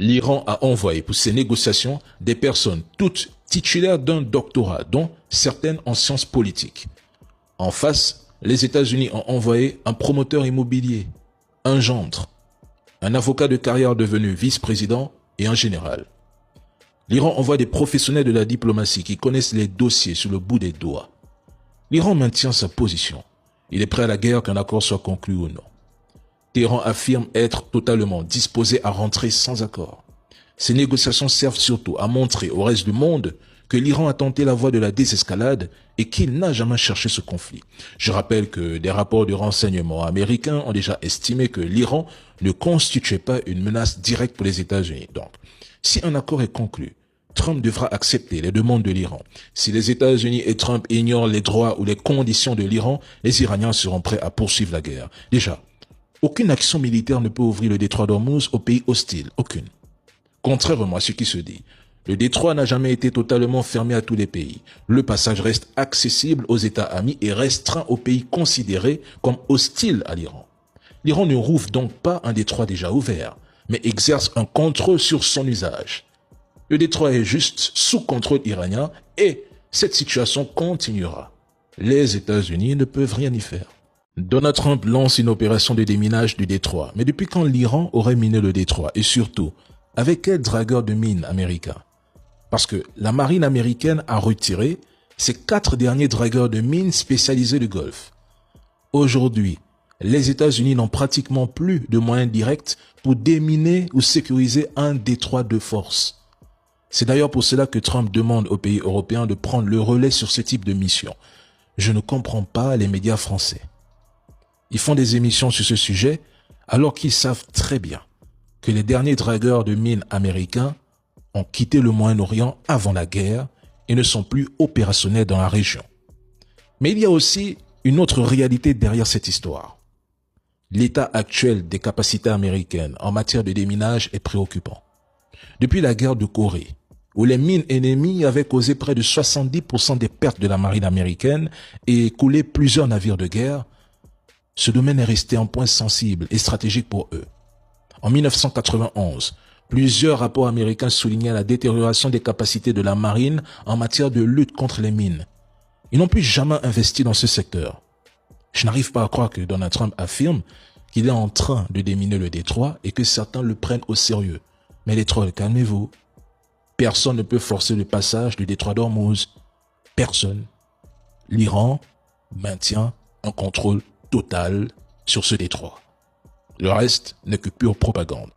L'Iran a envoyé pour ces négociations des personnes toutes titulaires d'un doctorat, dont certaines en sciences politiques. En face, les États-Unis ont envoyé un promoteur immobilier, un gendre, un avocat de carrière devenu vice-président et un général. L'Iran envoie des professionnels de la diplomatie qui connaissent les dossiers sur le bout des doigts. L'Iran maintient sa position. Il est prêt à la guerre qu'un accord soit conclu ou non. Téhéran affirme être totalement disposé à rentrer sans accord. Ces négociations servent surtout à montrer au reste du monde que l'Iran a tenté la voie de la désescalade et qu'il n'a jamais cherché ce conflit. Je rappelle que des rapports de renseignement américains ont déjà estimé que l'Iran ne constituait pas une menace directe pour les États-Unis. Donc, si un accord est conclu, Trump devra accepter les demandes de l'Iran. Si les États-Unis et Trump ignorent les droits ou les conditions de l'Iran, les Iraniens seront prêts à poursuivre la guerre. Déjà, aucune action militaire ne peut ouvrir le détroit d'Ormuz aux pays hostiles. Aucune. Contrairement à ce qui se dit, le détroit n'a jamais été totalement fermé à tous les pays. Le passage reste accessible aux États amis et restreint aux pays considérés comme hostiles à l'Iran. L'Iran ne rouvre donc pas un détroit déjà ouvert, mais exerce un contrôle sur son usage. Le détroit est juste sous contrôle iranien et cette situation continuera. Les États-Unis ne peuvent rien y faire. Donald Trump lance une opération de déminage du détroit. Mais depuis quand l'Iran aurait miné le détroit? Et surtout, avec quel dragueur de mines américain? Parce que la marine américaine a retiré ses 4 derniers dragueurs de mines spécialisés du Golfe. Aujourd'hui, les États-Unis n'ont pratiquement plus de moyens directs pour déminer ou sécuriser un détroit de force. C'est d'ailleurs pour cela que Trump demande aux pays européens de prendre le relais sur ce type de mission. Je ne comprends pas les médias français. Ils font des émissions sur ce sujet alors qu'ils savent très bien que les derniers dragueurs de mines américains ont quitté le Moyen-Orient avant la guerre et ne sont plus opérationnels dans la région. Mais il y a aussi une autre réalité derrière cette histoire. L'état actuel des capacités américaines en matière de déminage est préoccupant. Depuis la guerre de Corée, où les mines ennemies avaient causé près de 70% des pertes de la marine américaine et coulé plusieurs navires de guerre, ce domaine est resté un point sensible et stratégique pour eux. En 1991, plusieurs rapports américains soulignaient la détérioration des capacités de la marine en matière de lutte contre les mines. Ils n'ont plus jamais investi dans ce secteur. Je n'arrive pas à croire que Donald Trump affirme qu'il est en train de déminer le détroit et que certains le prennent au sérieux. Mais les trolls, calmez-vous. Personne ne peut forcer le passage du détroit d'Ormuz. Personne. L'Iran maintient un contrôle total sur ce détroit. Le reste n'est que pure propagande.